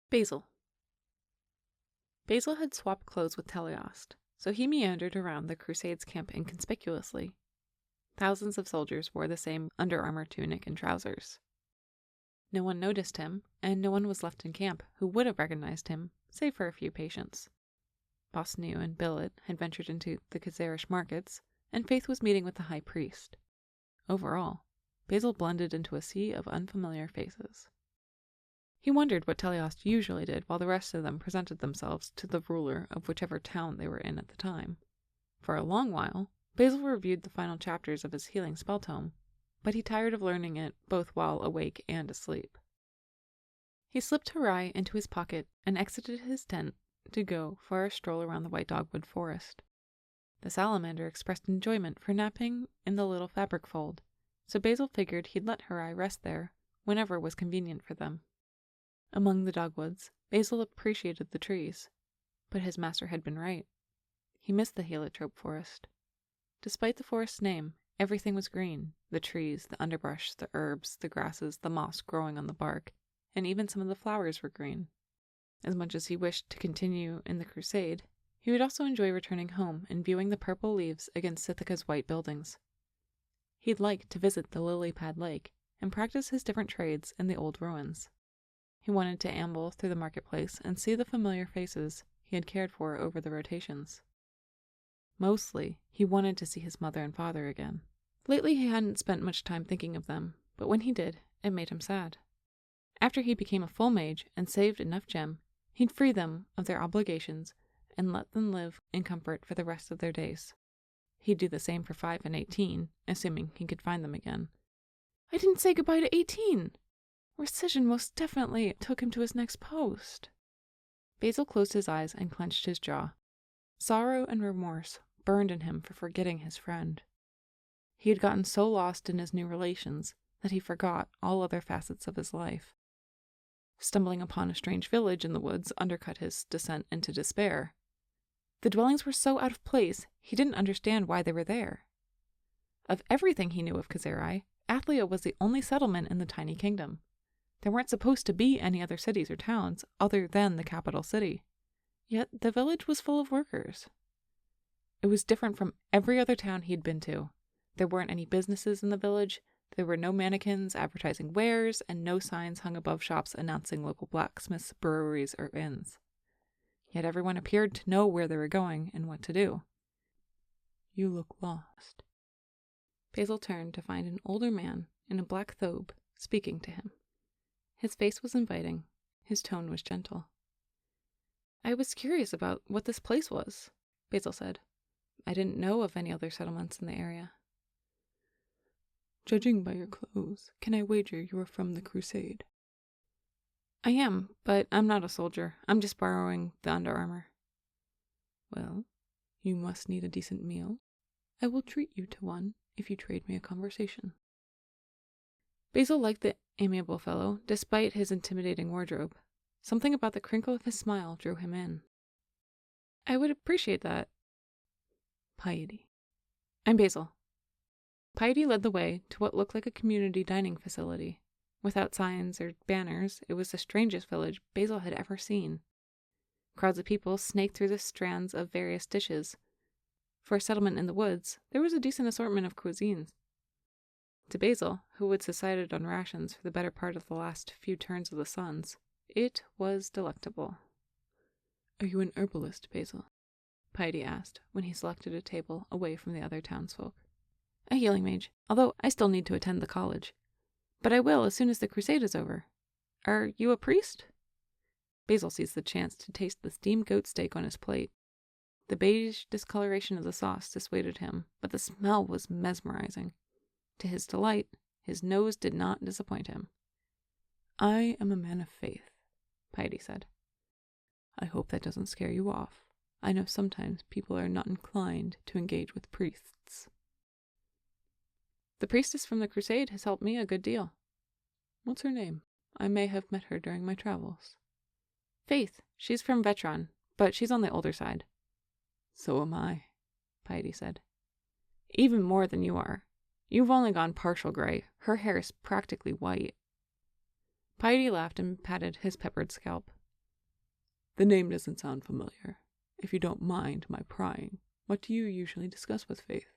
Basil. Basil had swapped clothes with Teleost, so he meandered around the Crusade's camp inconspicuously. Thousands of soldiers wore the same under-armor tunic and trousers. No one noticed him, and no one was left in camp who would have recognized him, save for a few patients. Boss New and Billet had ventured into the Khazarish markets, and Faith was meeting with the high priest. Overall, Basil blended into a sea of unfamiliar faces. He wondered what Teleost usually did while the rest of them presented themselves to the ruler of whichever town they were in at the time. For a long while, Basil reviewed the final chapters of his healing spell tome, but he tired of learning it both while awake and asleep. He slipped Harai into his pocket and exited his tent to go for a stroll around the White Dogwood forest. The salamander expressed enjoyment for napping in the little fabric fold, so Basil figured he'd let Harai rest there whenever was convenient for them. Among the dogwoods, Basil appreciated the trees, but his master had been right. He missed the heliotrope forest. Despite the forest's name, everything was green: the trees, the underbrush, the herbs, the grasses, the moss growing on the bark, and even some of the flowers were green. As much as he wished to continue in the crusade, he would also enjoy returning home and viewing the purple leaves against Sithica's white buildings. He'd like to visit the lily-pad lake and practice his different trades in the old ruins. He wanted to amble through the marketplace and see the familiar faces he had cared for over the rotations. Mostly, he wanted to see his mother and father again. Lately he hadn't spent much time thinking of them, but when he did, it made him sad. After he became a full mage and saved enough gem, he'd free them of their obligations and let them live in comfort for the rest of their days. He'd do the same for 5 and 18, assuming he could find them again. I didn't say goodbye to 18! Rescission most definitely took him to his next post. Basil closed his eyes and clenched his jaw. Sorrow and remorse burned in him for forgetting his friend. He had gotten so lost in his new relations that he forgot all other facets of his life. Stumbling upon a strange village in the woods undercut his descent into despair. The dwellings were so out of place, he didn't understand why they were there. Of everything he knew of Coserai, Athlia was the only settlement in the tiny kingdom. There weren't supposed to be any other cities or towns other than the capital city. Yet the village was full of workers. It was different from every other town he'd been to. There weren't any businesses in the village, there were no mannequins advertising wares, and no signs hung above shops announcing local blacksmiths, breweries, or inns. Yet everyone appeared to know where they were going and what to do. You look lost. Basil turned to find an older man in a black thobe speaking to him. His face was inviting. His tone was gentle. I was curious about what this place was, Basil said. I didn't know of any other settlements in the area. Judging by your clothes, can I wager you are from the crusade? I am, but I'm not a soldier. I'm just borrowing the underarmor. Well, you must need a decent meal. I will treat you to one if you trade me a conversation. Basil liked the amiable fellow, despite his intimidating wardrobe. Something about the crinkle of his smile drew him in. I would appreciate that. Piety. I'm Basil. Piety led the way to what looked like a community dining facility. Without signs or banners, it was the strangest village Basil had ever seen. Crowds of people snaked through the strands of various dishes. For a settlement in the woods, there was a decent assortment of cuisines. To Basil, who had subsided on rations for the better part of the last few turns of the suns, it was delectable. Are you an herbalist, Basil? Piety asked, when he selected a table away from the other townsfolk. A healing mage, although I still need to attend the college. But I will as soon as the crusade is over. Are you a priest? Basil seized the chance to taste the steamed goat steak on his plate. The beige discoloration of the sauce dissuaded him, but the smell was mesmerizing. To his delight, his nose did not disappoint him. I am a man of faith, Piety said. I hope that doesn't scare you off. I know sometimes people are not inclined to engage with priests. The priestess from the crusade has helped me a good deal. What's her name? I may have met her during my travels. Faith. She's from Vetron, but she's on the older side. So am I, Piety said. Even more than you are. You've only gone partial gray. Her hair is practically white. Piety laughed and patted his peppered scalp. The name doesn't sound familiar. If you don't mind my prying, what do you usually discuss with Faith?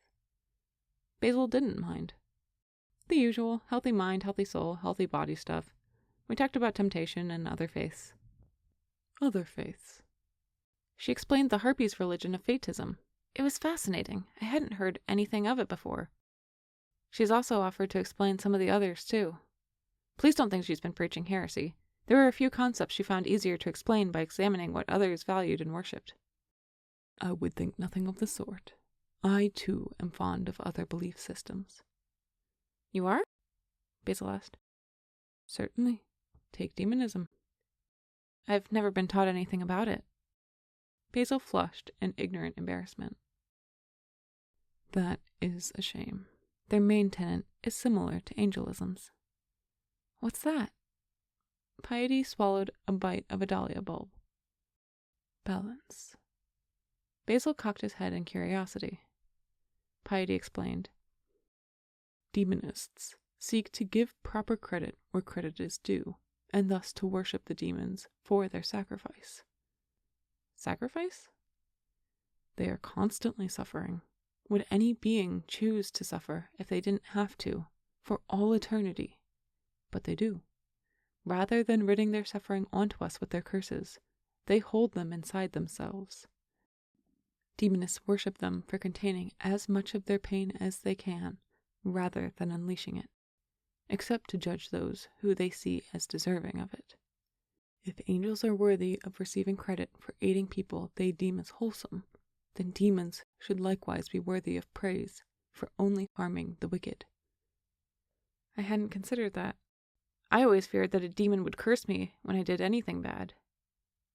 Basil didn't mind. The usual, healthy mind, healthy soul, healthy body stuff. We talked about temptation and other faiths. Other faiths? She explained the Harpies' religion of fatism. It was fascinating. I hadn't heard anything of it before. She's also offered to explain some of the others, too. Please don't think she's been preaching heresy. There were a few concepts she found easier to explain by examining what others valued and worshipped. I would think nothing of the sort. I, too, am fond of other belief systems. You are? Basil asked. Certainly. Take demonism. I've never been taught anything about it. Basil flushed in ignorant embarrassment. That is a shame. Their main tenet is similar to angelism's. What's that? Piety swallowed a bite of a dahlia bulb. Balance. Basil cocked his head in curiosity. Piety explained. Demonists seek to give proper credit where credit is due, and thus to worship the demons for their sacrifice. Sacrifice? They are constantly suffering. Would any being choose to suffer if they didn't have to, for all eternity? But they do. Rather than ridding their suffering onto us with their curses, they hold them inside themselves. Demonists worship them for containing as much of their pain as they can, rather than unleashing it, except to judge those who they see as deserving of it. If angels are worthy of receiving credit for aiding people they deem as wholesome, then demons should likewise be worthy of praise for only harming the wicked. I hadn't considered that. I always feared that a demon would curse me when I did anything bad.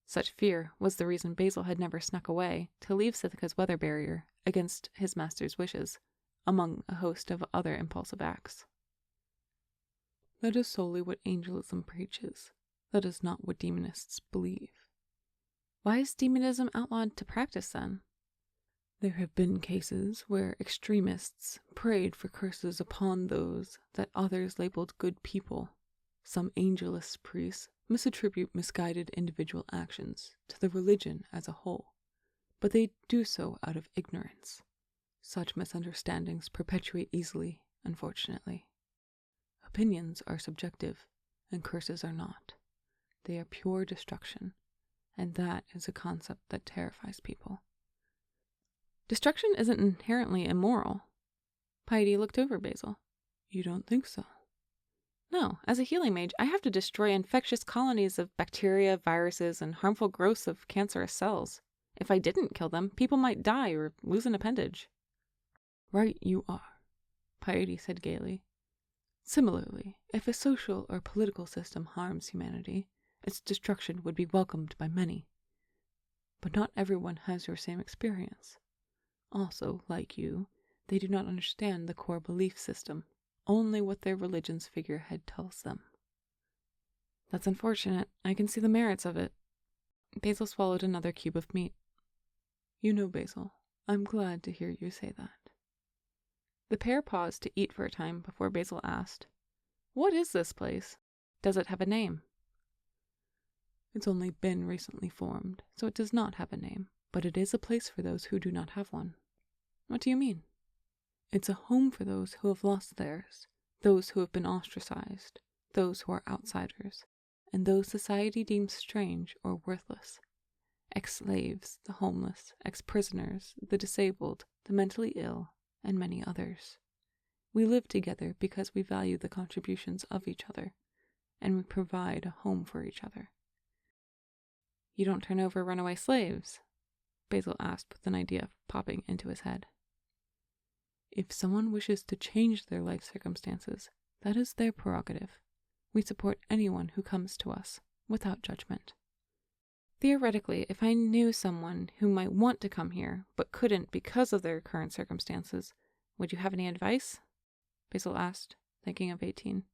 Such fear was the reason Basil had never snuck away to leave Sithica's weather barrier against his master's wishes, among a host of other impulsive acts. That is solely what angelism preaches. That is not what demonists believe. Why is demonism outlawed to practice, then? There have been cases where extremists prayed for curses upon those that others labeled good people. Some angelist priests misattribute misguided individual actions to the religion as a whole, but they do so out of ignorance. Such misunderstandings perpetuate easily, unfortunately. Opinions are subjective, and curses are not. They are pure destruction, and that is a concept that terrifies people. Destruction isn't inherently immoral. Piety looked over Basil. You don't think so? No, as a healing mage, I have to destroy infectious colonies of bacteria, viruses, and harmful growths of cancerous cells. If I didn't kill them, people might die or lose an appendage. Right you are, Piety said gaily. Similarly, if a social or political system harms humanity, its destruction would be welcomed by many. But not everyone has your same experience. Also, like you, they do not understand the core belief system, only what their religion's figurehead tells them. That's unfortunate. I can see the merits of it. Basil swallowed another cube of meat. You know, Basil, I'm glad to hear you say that. The pair paused to eat for a time before Basil asked, "What is this place? Does it have a name?" It's only been recently formed, so it does not have a name, but it is a place for those who do not have one. What do you mean? It's a home for those who have lost theirs, those who have been ostracized, those who are outsiders, and those society deems strange or worthless. Ex-slaves, the homeless, ex-prisoners, the disabled, the mentally ill, and many others. We live together because we value the contributions of each other, and we provide a home for each other. You don't turn over runaway slaves? Basil asked with an idea popping into his head. If someone wishes to change their life circumstances, that is their prerogative. We support anyone who comes to us, without judgment. Theoretically, if I knew someone who might want to come here, but couldn't because of their current circumstances, would you have any advice? Basil asked, thinking of 18.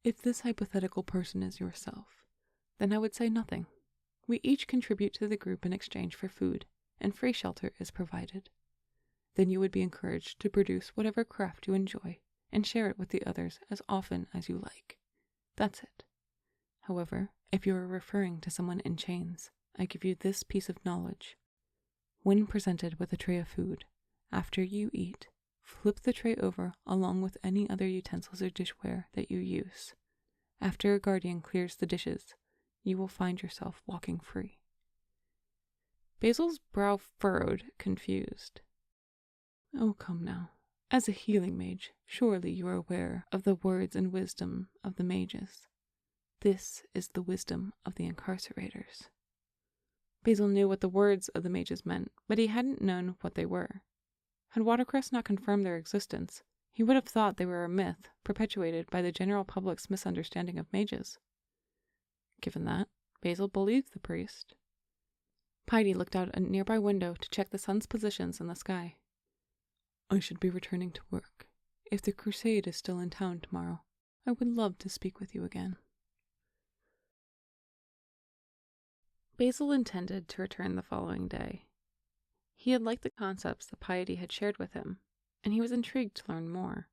If this hypothetical person is yourself, then I would say nothing. We each contribute to the group in exchange for food, and free shelter is provided. Then you would be encouraged to produce whatever craft you enjoy, and share it with the others as often as you like. That's it. However, if you are referring to someone in chains, I give you this piece of knowledge. When presented with a tray of food, after you eat, flip the tray over along with any other utensils or dishware that you use. After a guardian clears the dishes, you will find yourself walking free. Basil's brow furrowed, confused. Oh, come now. As a healing mage, surely you are aware of the words and wisdom of the mages. This is the wisdom of the incarcerators. Basil knew what the words of the mages meant, but he hadn't known what they were. Had Watercress not confirmed their existence, he would have thought they were a myth perpetuated by the general public's misunderstanding of mages. Given that, Basil believed the priest. Piety looked out a nearby window to check the sun's positions in the sky. I should be returning to work. If the crusade is still in town tomorrow, I would love to speak with you again. Basil intended to return the following day. He had liked the concepts that Piety had shared with him, and he was intrigued to learn more,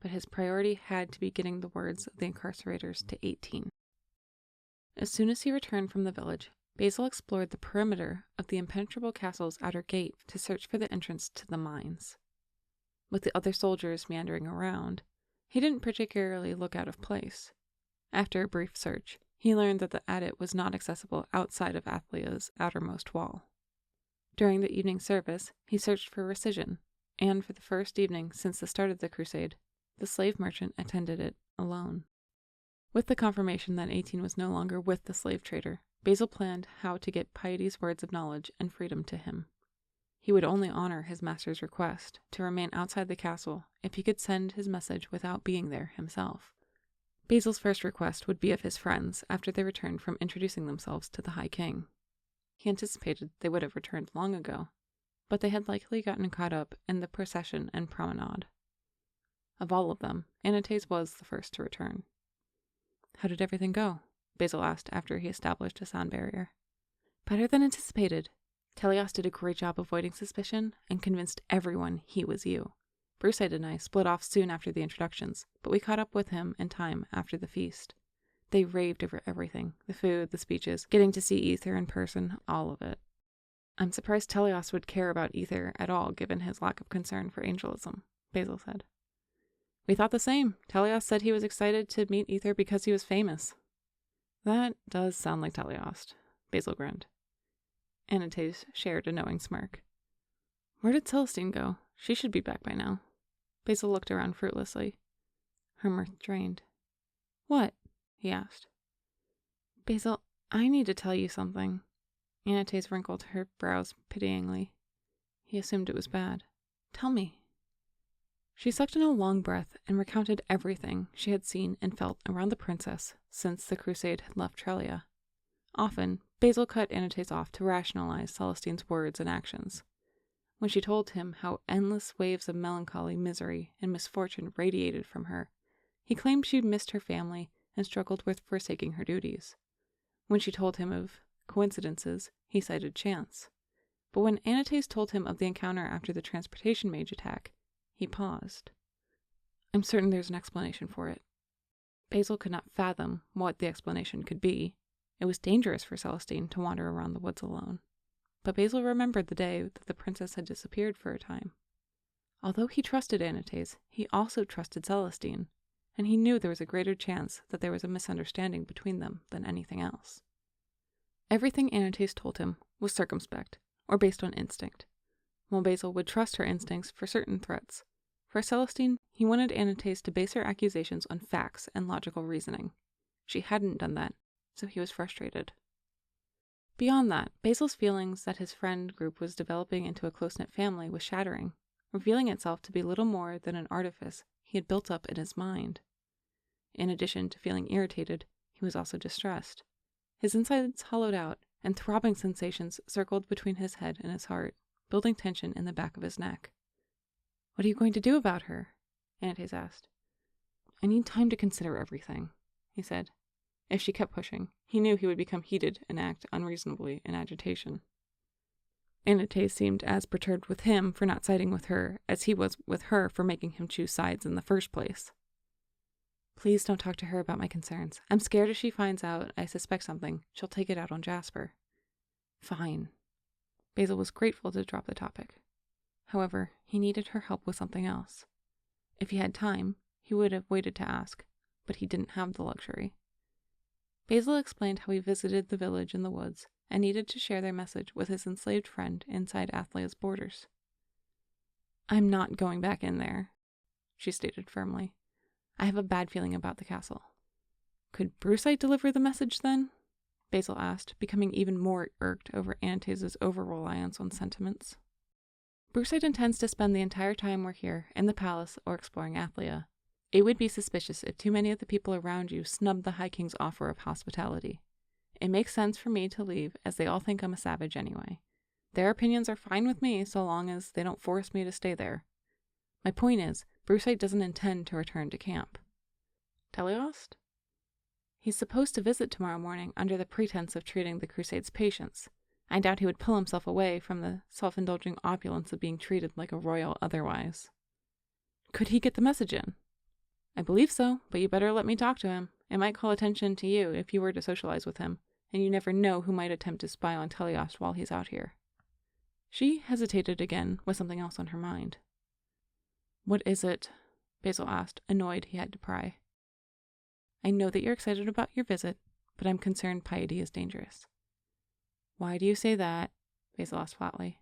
but his priority had to be getting the words of the incarcerators to 18. As soon as he returned from the village, Basil explored the perimeter of the impenetrable castle's outer gate to search for the entrance to the mines. With the other soldiers meandering around, he didn't particularly look out of place. After a brief search, he learned that the adit was not accessible outside of Athlia's outermost wall. During the evening service, he searched for Rescission, and for the first evening since the start of the crusade, the slave merchant attended it alone. With the confirmation that 18 was no longer with the slave trader, Basil planned how to get Piety's words of knowledge and freedom to him. He would only honor his master's request to remain outside the castle if he could send his message without being there himself. Basil's first request would be of his friends after they returned from introducing themselves to the High King. He anticipated they would have returned long ago, but they had likely gotten caught up in the procession and promenade. Of all of them, Anates was the first to return. How did everything go? Basil asked after he established a sound barrier. Better than anticipated. Teleos did a great job avoiding suspicion and convinced everyone he was you. Crusade and I split off soon after the introductions, but we caught up with him in time after the feast. They raved over everything, the food, the speeches, getting to see Ether in person, all of it. I'm surprised Teleos would care about Ether at all given his lack of concern for angelism, Basil said. We thought the same. Teleos said he was excited to meet Ether because he was famous. That does sound like Teleos, Basil grinned. Anates shared a knowing smirk. Where did Celestine go? She should be back by now. Basil looked around fruitlessly. Her mirth drained. What? He asked. Basil, I need to tell you something. Anates wrinkled her brows pityingly. He assumed it was bad. Tell me. She sucked in a long breath and recounted everything she had seen and felt around the princess since the crusade had left Trelia. Often, Basil cut Anates off to rationalize Celestine's words and actions. When she told him how endless waves of melancholy, misery, and misfortune radiated from her, he claimed she missed her family and struggled with forsaking her duties. When she told him of coincidences, he cited chance. But when Anates told him of the encounter after the transportation mage attack, he paused. I'm certain there's an explanation for it. Basil could not fathom what the explanation could be. It was dangerous for Celestine to wander around the woods alone. But Basil remembered the day that the princess had disappeared for a time. Although he trusted Anates, he also trusted Celestine, and he knew there was a greater chance that there was a misunderstanding between them than anything else. Everything Anates told him was circumspect, or based on instinct, while Basil would trust her instincts for certain threats. For Celestine, he wanted Anates to base her accusations on facts and logical reasoning. She hadn't done that, so he was frustrated. Beyond that, Basil's feelings that his friend group was developing into a close-knit family was shattering, revealing itself to be little more than an artifice he had built up in his mind. In addition to feeling irritated, he was also distressed. His insides hollowed out, and throbbing sensations circled between his head and his heart, building tension in the back of his neck. What are you going to do about her? Anates asked. I need time to consider everything, he said. If she kept pushing, he knew he would become heated and act unreasonably in agitation. Anates seemed as perturbed with him for not siding with her as he was with her for making him choose sides in the first place. Please don't talk to her about my concerns. I'm scared if she finds out I suspect something, she'll take it out on Jasper. Fine. Basil was grateful to drop the topic. However, he needed her help with something else. If he had time, he would have waited to ask, but he didn't have the luxury. Basil explained how he visited the village in the woods and needed to share their message with his enslaved friend inside Athlea's borders. "I'm not going back in there," she stated firmly. "I have a bad feeling about the castle." "Could Brusite deliver the message then?" Basil asked, becoming even more irked over Antaeus' over-reliance on sentiments. "Brusite intends to spend the entire time we're here in the palace or exploring Athlea. It would be suspicious if too many of the people around you snubbed the High King's offer of hospitality. It makes sense for me to leave, as they all think I'm a savage anyway. Their opinions are fine with me so long as they don't force me to stay there. My point is, Brusite doesn't intend to return to camp." "Teleost?" "He's supposed to visit tomorrow morning under the pretense of treating the Crusade's patients. I doubt he would pull himself away from the self-indulging opulence of being treated like a royal otherwise." "Could he get the message in?" "I believe so, but you better let me talk to him. It might call attention to you if you were to socialize with him, and you never know who might attempt to spy on Teleost while he's out here." She hesitated again with something else on her mind. "What is it?" Basil asked, annoyed he had to pry. "I know that you're excited about your visit, but I'm concerned piety is dangerous." "Why do you say that?" Basil asked flatly.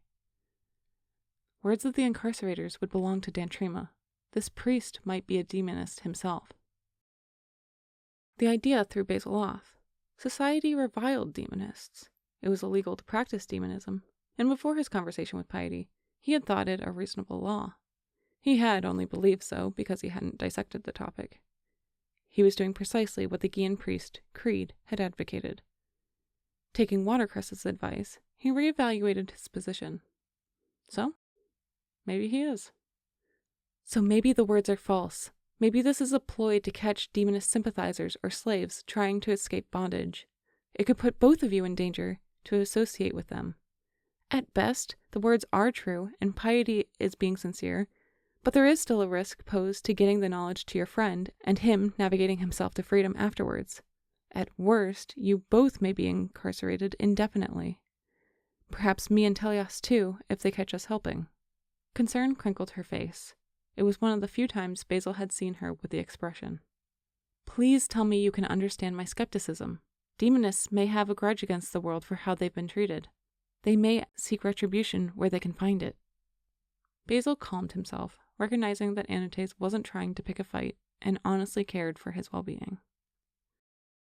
"Words of the incarcerators would belong to Dantrima. This priest might be a demonist himself." The idea threw Basil off. Society reviled demonists. It was illegal to practice demonism, and before his conversation with Piety, he had thought it a reasonable law. He had only believed so because he hadn't dissected the topic. He was doing precisely what the Gian priest, Creed, had advocated. Taking Watercress's advice, he reevaluated his position. So, maybe he is. So maybe the words are false. Maybe this is a ploy to catch demonist sympathizers or slaves trying to escape bondage. It could put both of you in danger to associate with them. At best, the words are true and Piety is being sincere, but there is still a risk posed to getting the knowledge to your friend and him navigating himself to freedom afterwards. At worst, you both may be incarcerated indefinitely. Perhaps me and Teleost too, if they catch us helping. Concern crinkled her face. It was one of the few times Basil had seen her with the expression. "Please tell me you can understand my skepticism. Demonists may have a grudge against the world for how they've been treated. They may seek retribution where they can find it." Basil calmed himself, recognizing that Antaeus wasn't trying to pick a fight and honestly cared for his well-being.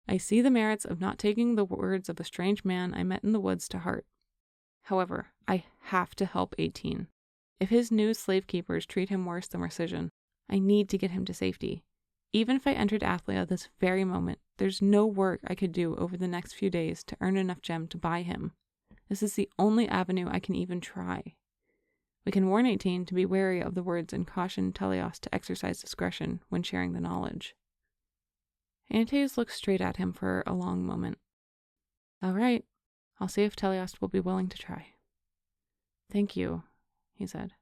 "I see the merits of not taking the words of a strange man I met in the woods to heart. However, I have to help 18. If his new slave keepers treat him worse than rescission, I need to get him to safety. Even if I entered Athlea this very moment, there's no work I could do over the next few days to earn enough gem to buy him. This is the only avenue I can even try. We can warn 18 to be wary of the words and caution Teleost to exercise discretion when sharing the knowledge." Antaeus looked straight at him for a long moment. "All right, I'll see if Teleost will be willing to try." "Thank you," he said.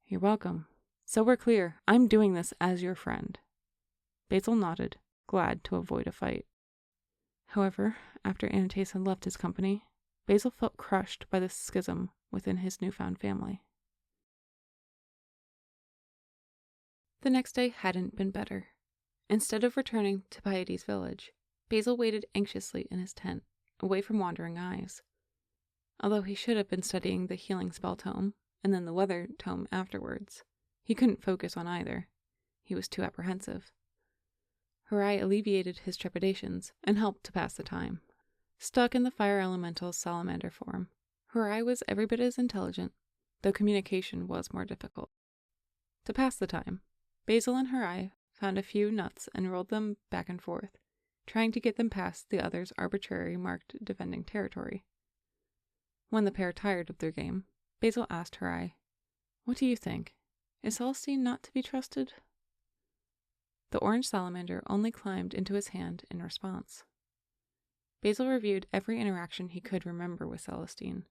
"You're welcome. So we're clear, I'm doing this as your friend." Basil nodded, glad to avoid a fight. However, after Antaeus had left his company, Basil felt crushed by the schism within his newfound family. The next day hadn't been better. Instead of returning to Piety's village, Basil waited anxiously in his tent, away from wandering eyes. Although he should have been studying the healing spell tome, and then the weather tome afterwards, he couldn't focus on either. He was too apprehensive. Horai alleviated his trepidations and helped to pass the time. Stuck in the fire elemental's salamander form, Horai was every bit as intelligent, though communication was more difficult. To pass the time, Basil and Horai found a few nuts and rolled them back and forth, trying to get them past the other's arbitrary marked defending territory. When the pair tired of their game, Basil asked Horai, "What do you think? Is Celestine not to be trusted?" The orange salamander only climbed into his hand in response. Basil reviewed every interaction he could remember with Celestine.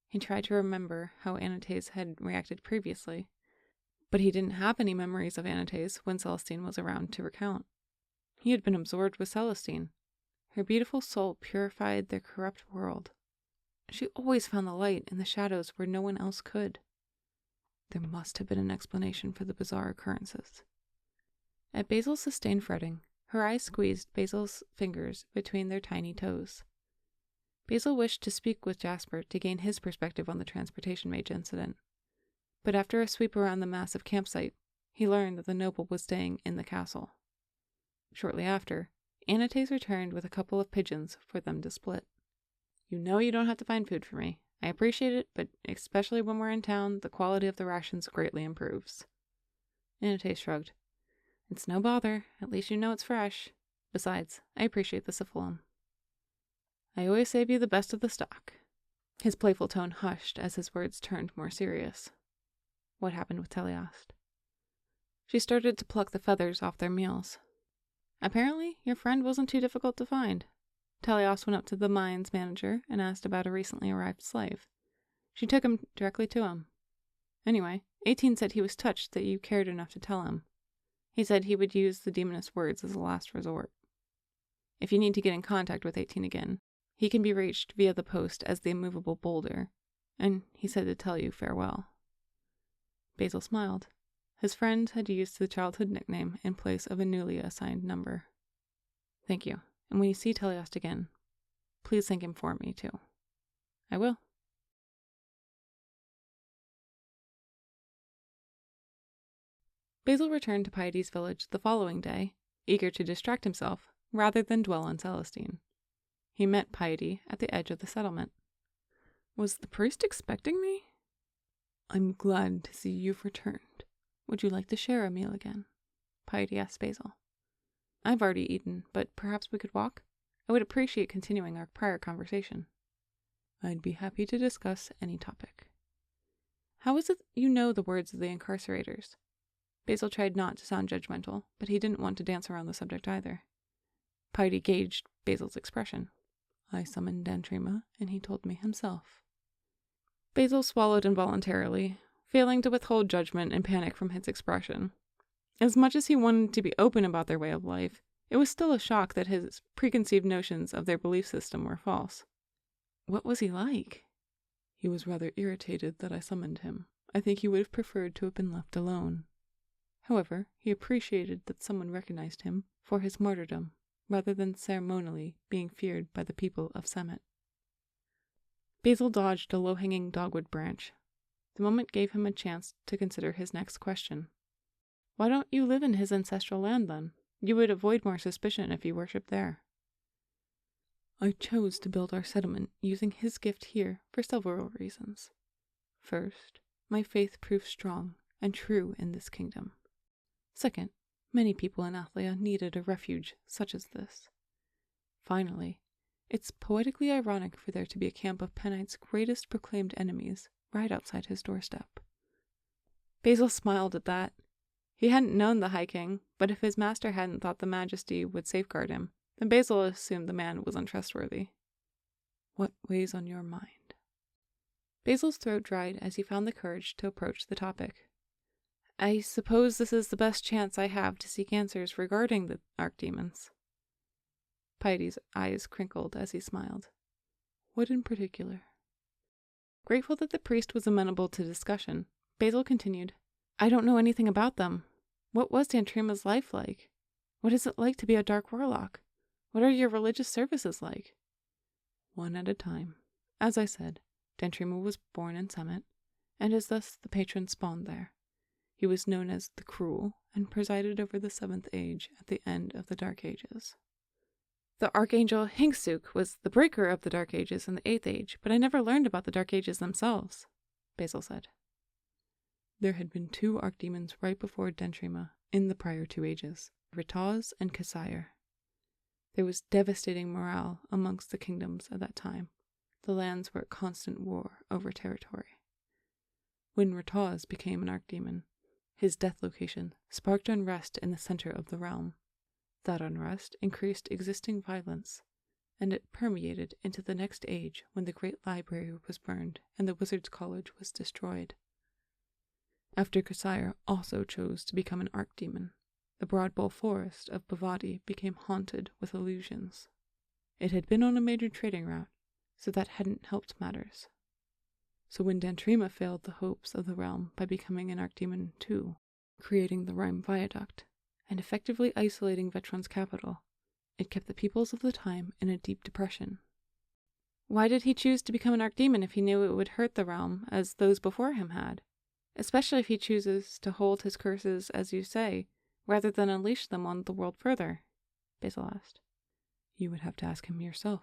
He tried to remember how Antaeus had reacted previously, but he didn't have any memories of Antaeus when Celestine was around to recount. He had been absorbed with Celestine. Her beautiful soul purified their corrupt world. She always found the light in the shadows where no one else could. There must have been an explanation for the bizarre occurrences. At Basil's sustained fretting, her eyes squeezed Basil's fingers between their tiny toes. Basil wished to speak with Jasper to gain his perspective on the transportation mage incident, but after a sweep around the massive campsite, he learned that the noble was staying in the castle. Shortly after, Anates returned with a couple of pigeons for them to split. "You know you don't have to find food for me. I appreciate it, but especially when we're in town, the quality of the rations greatly improves." Anates shrugged. "It's no bother. At least you know it's fresh. Besides, I appreciate the cephallum. I always save you the best of the stock." His playful tone hushed as his words turned more serious. What happened with Teleost? She started to pluck the feathers off their meals. "Apparently, your friend wasn't too difficult to find." Teleost went up to the mines manager and asked about a recently arrived slave. She took him directly to him. Anyway, 18 said he was touched that you cared enough to tell him. He said he would use the demoness words as a last resort. If you need to get in contact with 18 again, he can be reached via the post as the immovable boulder, and he said to tell you farewell. Basil smiled. His friend had used the childhood nickname in place of a newly assigned number. "Thank you, and when you see Teleost again, please thank him for me, too." "I will." Basil returned to Piety's village the following day, eager to distract himself rather than dwell on Celestine. He met Piety at the edge of the settlement. "Was the priest expecting me?" "I'm glad to see you've returned. Would you like to share a meal again?" Piety asked Basil. "I've already eaten, but perhaps we could walk? I would appreciate continuing our prior conversation." "I'd be happy to discuss any topic." "How is it you know the words of the incarcerators?" Basil tried not to sound judgmental, but he didn't want to dance around the subject either. Piety gauged Basil's expression. "I summoned Dantrima, and he told me himself." Basil swallowed involuntarily, failing to withhold judgment and panic from his expression. As much as he wanted to be open about their way of life, it was still a shock that his preconceived notions of their belief system were false. "What was he like?" "He was rather irritated that I summoned him. I think he would have preferred to have been left alone. However, he appreciated that someone recognized him for his martyrdom, rather than ceremonially being feared by the people of Summit." Basil dodged a low-hanging dogwood branch. The moment gave him a chance to consider his next question. "Why don't you live in his ancestral land, then? You would avoid more suspicion if you worshipped there." "I chose to build our settlement using his gift here for several reasons. First, my faith proved strong and true in this kingdom. Second, many people in Athlia needed a refuge such as this. Finally, it's poetically ironic for there to be a camp of Penite's greatest proclaimed enemies right outside his doorstep." Basil smiled at that. He hadn't known the High King, but if his master hadn't thought the Majesty would safeguard him, then Basil assumed the man was untrustworthy. "What weighs on your mind?" Basil's throat dried as he found the courage to approach the topic. "I suppose this is the best chance I have to seek answers regarding the archdemons." Piety's eyes crinkled as he smiled. "What in particular?" Grateful that the priest was amenable to discussion, Basil continued, "I don't know anything about them. What was Dantrima's life like? What is it like to be a dark warlock? What are your religious services like?" "One at a time. As I said, Dantrima was born in Summit, and is thus the patron spawned there. He was known as the Cruel, and presided over the 7th Age at the end of the Dark Ages." "The archangel Hinksuk was the breaker of the Dark Ages in the 8th Age, but I never learned about the Dark Ages themselves," Basil said. "There had been 2 archdemons right before Dantrima in the prior 2 ages, Ritaz and Cassire. There was devastating morale amongst the kingdoms at that time. The lands were at constant war over territory. When Ritaz became an archdemon, his death location sparked unrest in the center of the realm. That unrest increased existing violence, and it permeated into the next age when the Great Library was burned and the Wizard's College was destroyed. After Cassire also chose to become an archdemon, the Broadbowl Forest of Bavati became haunted with illusions. It had been on a major trading route, so that hadn't helped matters. So when Dantrima failed the hopes of the realm by becoming an archdemon too, creating the Rime Viaduct, and effectively isolating Vetron's capital, it kept the peoples of the time in a deep depression. Why did he choose to become an archdemon if he knew it would hurt the realm as those before him had? Especially if he chooses to hold his curses, as you say, rather than unleash them on the world further? Basil asked. You would have to ask him yourself.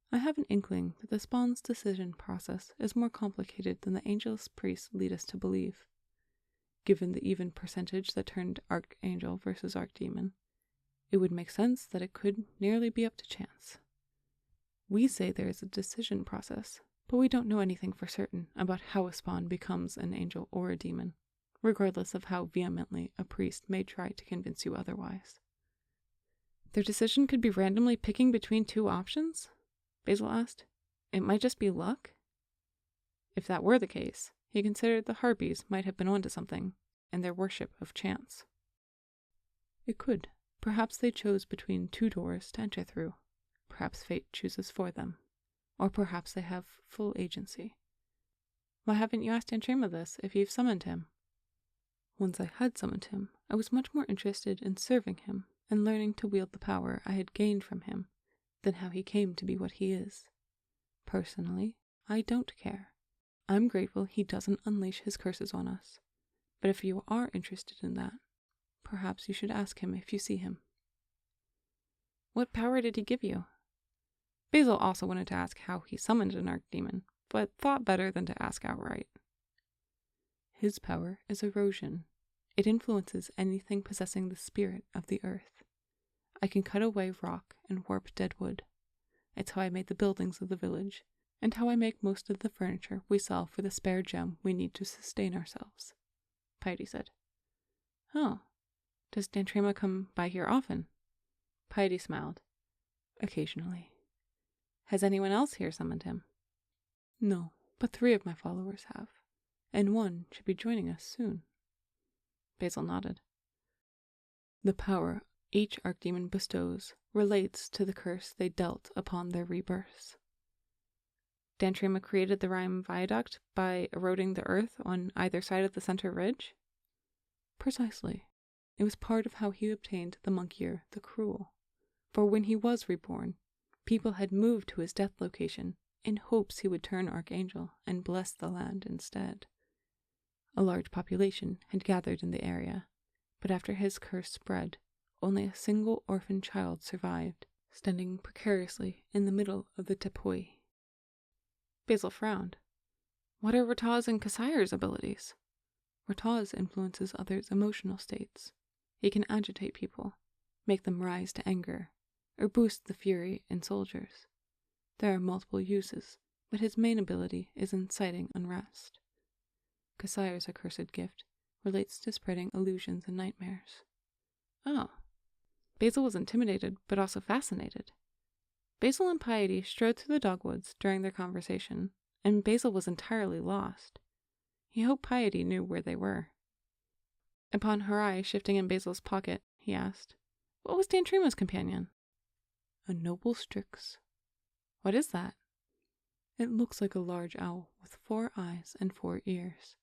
I have an inkling that the Spawn's decision process is more complicated than the angel's priests lead us to believe. Given the even percentage that turned archangel versus archdemon, it would make sense that it could nearly be up to chance. We say there is a decision process, but we don't know anything for certain about how a spawn becomes an angel or a demon, regardless of how vehemently a priest may try to convince you otherwise. Their decision could be randomly picking between two options? Basil asked. It might just be luck? If that were the case, he considered the Harpies might have been onto something, and their worship of chance. It could. Perhaps they chose between two doors to enter through. Perhaps fate chooses for them. Or perhaps they have full agency. Why haven't you asked Dantrima this if you've summoned him? Once I had summoned him, I was much more interested in serving him and learning to wield the power I had gained from him than how he came to be what he is. Personally, I don't care. I'm grateful he doesn't unleash his curses on us. But if you are interested in that, perhaps you should ask him if you see him. What power did he give you? Basil also wanted to ask how he summoned an archdemon, but thought better than to ask outright. His power is erosion. It influences anything possessing the spirit of the earth. I can cut away rock and warp dead wood. It's how I made the buildings of the village, and how I make most of the furniture we sell for the spare gem we need to sustain ourselves, Piety said. Oh, does Dantrima come by here often? Piety smiled. Occasionally. Has anyone else here summoned him? No, but 3 of my followers have, and 1 should be joining us soon. Basil nodded. The power each archdemon bestows relates to the curse they dealt upon their rebirths. Dantrima created the Rime Viaduct by eroding the earth on either side of the center ridge? Precisely. It was part of how he obtained the monk year, the Cruel. For when he was reborn, people had moved to his death location in hopes he would turn archangel and bless the land instead. A large population had gathered in the area, but after his curse spread, only a single orphan child survived, standing precariously in the middle of the Tepui. Basil frowned. What are Rataz and Kasair's abilities? Rataz influences others' emotional states. He can agitate people, make them rise to anger, or boost the fury in soldiers. There are multiple uses, but his main ability is inciting unrest. Kasair's accursed gift relates to spreading illusions and nightmares. Oh. Basil was intimidated, but also fascinated. Basil and Piety strode through the dogwoods during their conversation, and Basil was entirely lost. He hoped Piety knew where they were. Upon her eye shifting in Basil's pocket, he asked, What was Dantrima's companion? A noble Strix. What is that? It looks like a large owl with 4 eyes and 4 ears.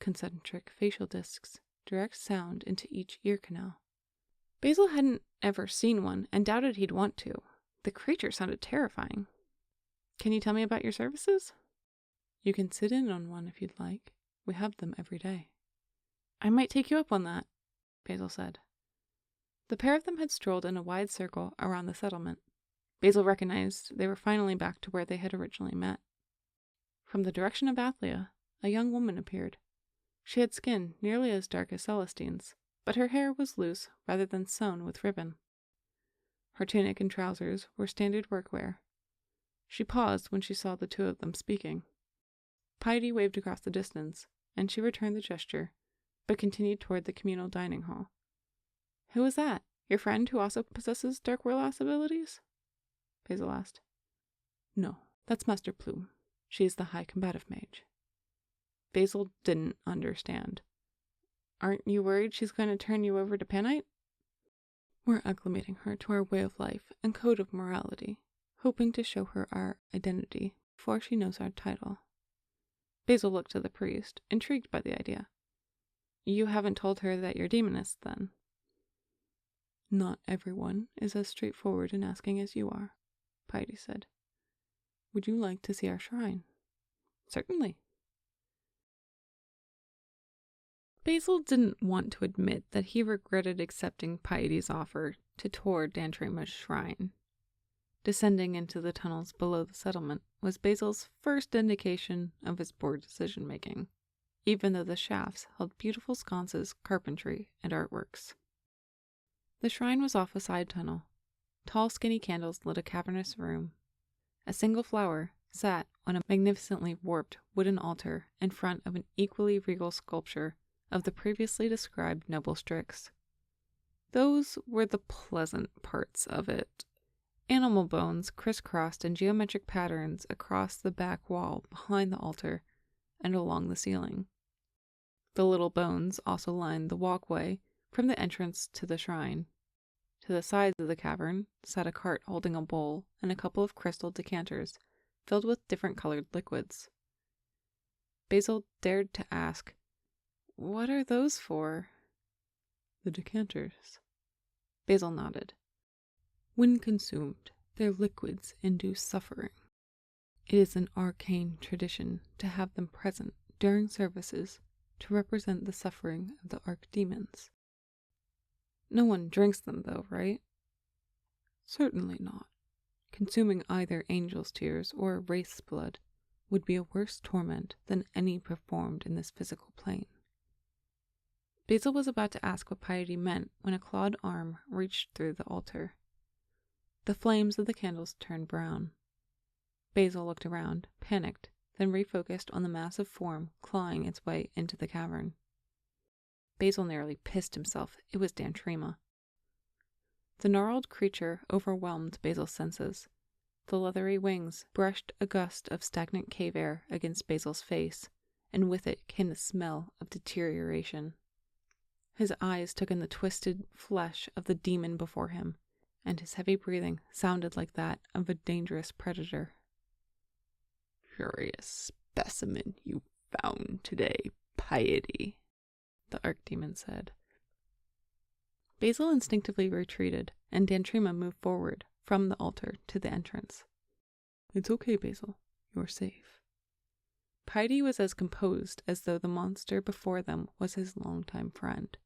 Concentric facial discs direct sound into each ear canal. Basil hadn't ever seen one and doubted he'd want to. The creature sounded terrifying. Can you tell me about your services? You can sit in on one if you'd like. We have them every day. I might take you up on that, Basil said. The pair of them had strolled in a wide circle around the settlement. Basil recognized they were finally back to where they had originally met. From the direction of Athlia, a young woman appeared. She had skin nearly as dark as Celestine's, but her hair was loose rather than sewn with ribbon. Her tunic and trousers were standard workwear. She paused when she saw the 2 of them speaking. Piety waved across the distance, and she returned the gesture, but continued toward the communal dining hall. Who is that? Your friend who also possesses Dark Warlass abilities? Basil asked. No, that's Master Plume. She is the high combative mage. Basil didn't understand. Aren't you worried she's going to turn you over to Panite? We're acclimating her to our way of life and code of morality. hoping to show her our identity before she knows our title. Basil looked to the priest, intrigued by the idea. You haven't told her that you're demoness, then? Not everyone is as straightforward in asking as you are, Piety said. Would you like to see our shrine? Certainly. Basil didn't want to admit that he regretted accepting Piety's offer to tour Dantrima's shrine. Descending into the tunnels below the settlement was Basil's first indication of his poor decision-making, even though the shafts held beautiful sconces, carpentry, and artworks. The shrine was off a side tunnel. Tall, skinny candles lit a cavernous room. A single flower sat on a magnificently warped wooden altar in front of an equally regal sculpture of the previously described noble Strix. Those were the pleasant parts of it. Animal bones crisscrossed in geometric patterns across the back wall behind the altar and along the ceiling. The little bones also lined the walkway from the entrance to the shrine. To the sides of the cavern sat a cart holding a bowl and a couple of crystal decanters filled with different colored liquids. Basil dared to ask, "What are those for?" "The decanters." Basil nodded. "When consumed, their liquids induce suffering. It is an arcane tradition to have them present during services to represent the suffering of the archdemons. No one drinks them, though, right?" "Certainly not. Consuming either angel's tears or wraith's blood would be a worse torment than any performed in this physical plane." Basil was about to ask what Piety meant when a clawed arm reached through the altar. The flames of the candles turned brown. Basil looked around, panicked, then refocused on the massive form clawing its way into the cavern. Basil nearly pissed himself. It was Dantrima. The gnarled creature overwhelmed Basil's senses. The leathery wings brushed a gust of stagnant cave air against Basil's face, and with it came the smell of deterioration. His eyes took in the twisted flesh of the demon before him, and his heavy breathing sounded like that of a dangerous predator. "Curious specimen you found today, Piety," the archdemon said. Basil instinctively retreated, and Dantrima moved forward from the altar to the entrance. "It's okay, Basil. You're safe." Piety was as composed as though the monster before them was his longtime friend.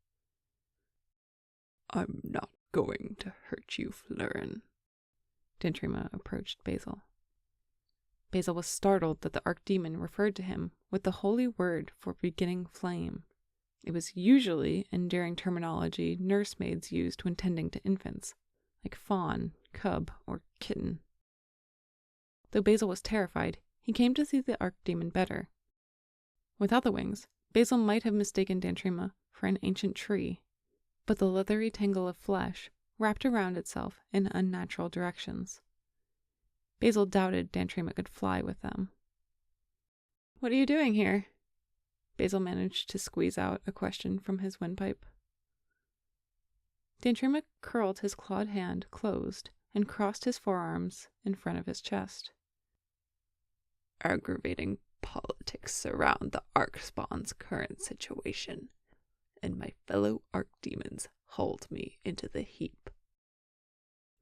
"I'm not going to hurt you, Fleurin." Dantrima approached Basil. Basil was startled that the archdemon referred to him with the holy word for beginning flame. It was usually endearing terminology nursemaids used when tending to infants, like fawn, cub, or kitten. Though Basil was terrified, he came to see the archdemon better. Without the wings, Basil might have mistaken Dantrima for an ancient tree, but the leathery tangle of flesh wrapped around itself in unnatural directions. Basil doubted Dantrima could fly with them. "What are you doing here?" Basil managed to squeeze out a question from his windpipe. Dantrima curled his clawed hand closed and crossed his forearms in front of his chest. "Aggravating politics around the Archspawn's current situation, and my fellow archdemons hauled me into the heap."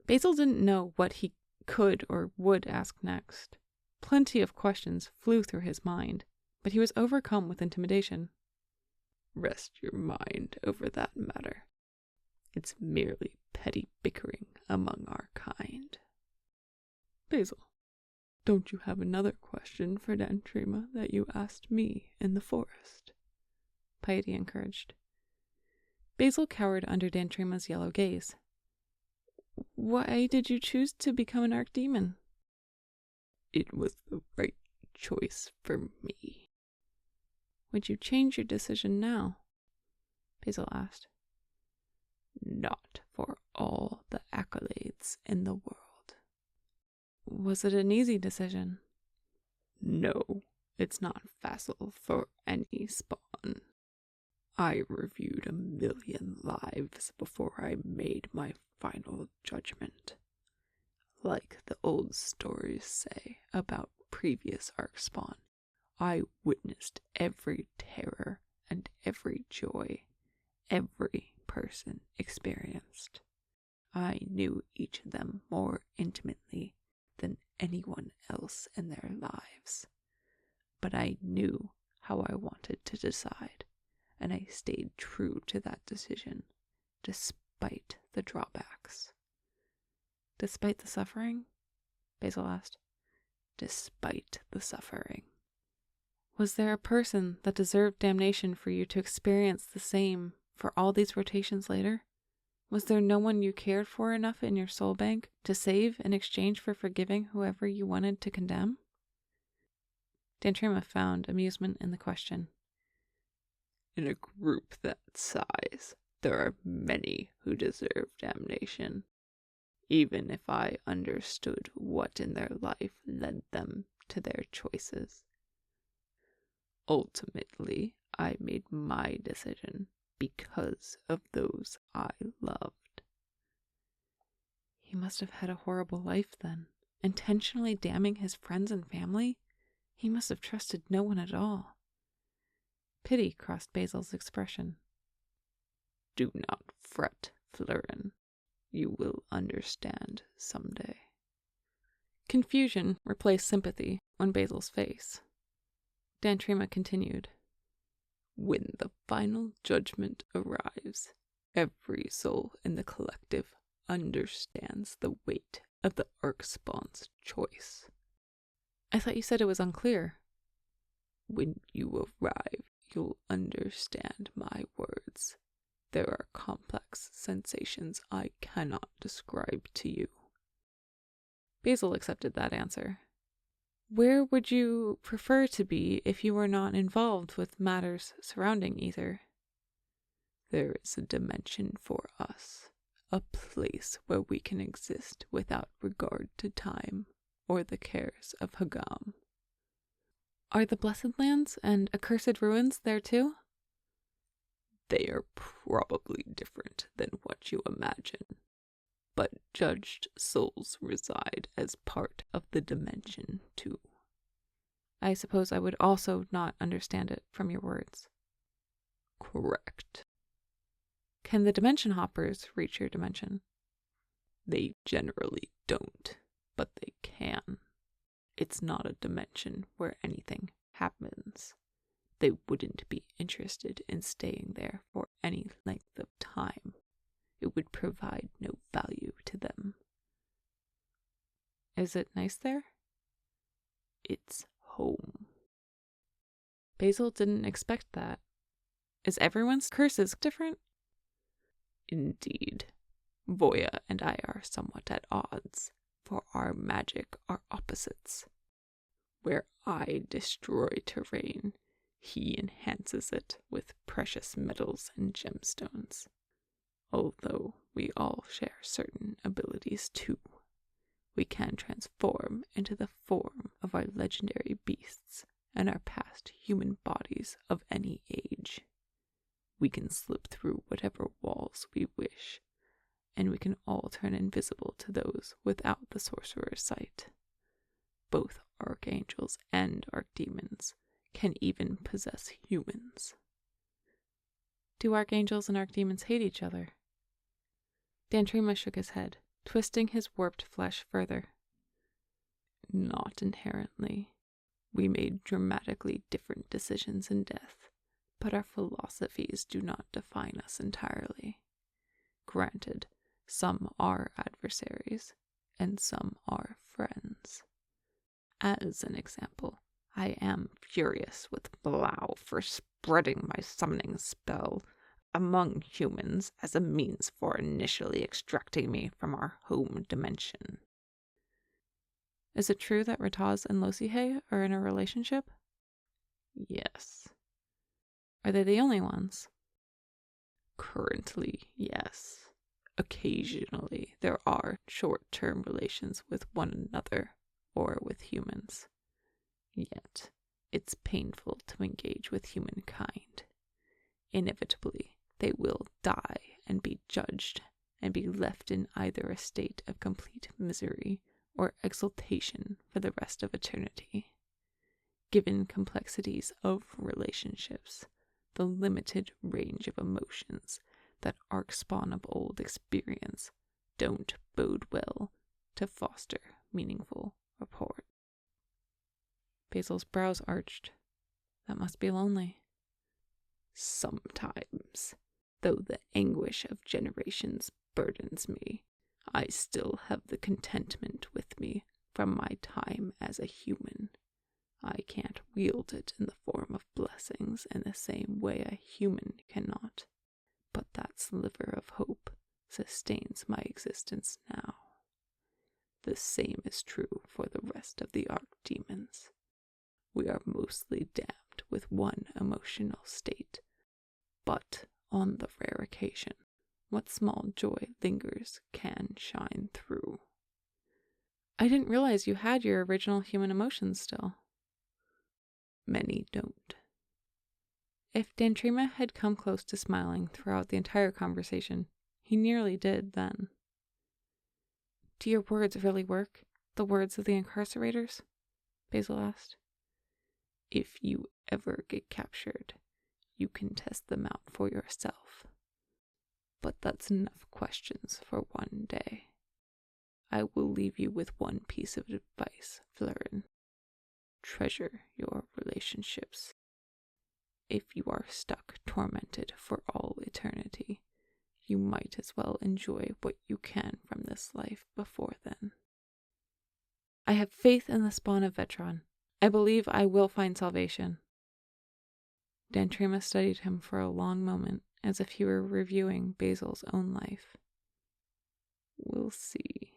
Basil didn't know what he could or would ask next. Plenty of questions flew through his mind, but he was overcome with intimidation. "Rest your mind over that matter. It's merely petty bickering among our kind." "Basil, don't you have another question for Dantrima that you asked me in the forest?" Piety encouraged. Basil cowered under Dantrima's yellow gaze. "Why did you choose to become an archdemon?" "It was the right choice for me." "Would you change your decision now?" Basil asked. "Not for all the accolades in the world." "Was it an easy decision?" "No, it's not facile for any spawn. I reviewed 1,000,000 lives before I made my final judgment. Like the old stories say about previous Archspawn, I witnessed every terror and every joy every person experienced. I knew each of them more intimately than anyone else in their lives. But I knew how I wanted to decide, and I stayed true to that decision, despite the drawbacks. Despite the suffering? Basil asked. Despite the suffering. Was there a person that deserved damnation for you to experience the same for all these rotations later? Was there no one you cared for enough in your soul bank to save in exchange for forgiving whoever you wanted to condemn? Dantrima found amusement in the question. In a group that size, there are many who deserve damnation, even if I understood what in their life led them to their choices. Ultimately, I made my decision because of those I loved. He must have had a horrible life then, intentionally damning his friends and family. He must have trusted no one at all. Pity crossed Basil's expression. Do not fret, Fleurin. You will understand someday. Confusion replaced sympathy on Basil's face. Dantrima continued. When the final judgment arrives, every soul in the collective understands the weight of the Archspawn's choice. I thought you said it was unclear. When you arrive, you'll understand my words. There are complex sensations I cannot describe to you. Basil accepted that answer. Where would you prefer to be if you were not involved with matters surrounding either? There is a dimension for us, a place where we can exist without regard to time or the cares of Hagam. Are the Blessed Lands and accursed ruins there too? They are probably different than what you imagine, but judged souls reside as part of the dimension too. I suppose I would also not understand it from your words. Correct. Can the dimension hoppers reach your dimension? They generally don't, but they can. It's not a dimension where anything happens. They wouldn't be interested in staying there for any length of time. It would provide no value to them. Is it nice there? It's home. Basil didn't expect that. Is everyone's curses different? Indeed. Voya and I are somewhat at odds, for our magic are opposites. Where I destroy terrain, he enhances it with precious metals and gemstones. Although we all share certain abilities too, we can transform into the form of our legendary beasts and our past human bodies of any age. We can slip through whatever walls we wish, and we can all turn invisible to those without the sorcerer's sight. Both archangels and archdemons can even possess humans. Do archangels and archdemons hate each other? Dantrima shook his head, twisting his warped flesh further. Not inherently. We made dramatically different decisions in death, but our philosophies do not define us entirely. Granted, some are adversaries, and some are friends. As an example, I am furious with Blau for spreading my summoning spell among humans as a means for initially extracting me from our home dimension. Is it true that Rataz and Losihei are in a relationship? Yes. Are they the only ones? Currently, yes. Occasionally, there are short-term relations with one another or with humans. Yet, it's painful to engage with humankind. Inevitably, they will die and be judged and be left in either a state of complete misery or exaltation for the rest of eternity. Given complexities of relationships, the limited range of emotions that archspawn of old experience don't bode well to foster meaningful rapport. Basil's brows arched. That must be lonely. Sometimes, though the anguish of generations burdens me, I still have the contentment with me from my time as a human. I can't wield it in the form of blessings in the same way a human cannot, but that sliver of hope sustains my existence now. The same is true for the rest of the archdemons. We are mostly damned with one emotional state, but on the rare occasion, what small joy lingers can shine through. I didn't realize you had your original human emotions still. Many don't. If Dantrima had come close to smiling throughout the entire conversation, he nearly did then. Do your words really work? The words of the incarcerators? Basil asked. If you ever get captured, you can test them out for yourself. But that's enough questions for one day. I will leave you with one piece of advice, Fleurin. Treasure your relationships. If you are stuck tormented for all eternity, you might as well enjoy what you can from this life before then. I have faith in the spawn of Vetron. I believe I will find salvation. Dantrima studied him for a long moment, as if he were reviewing Basil's own life. We'll see.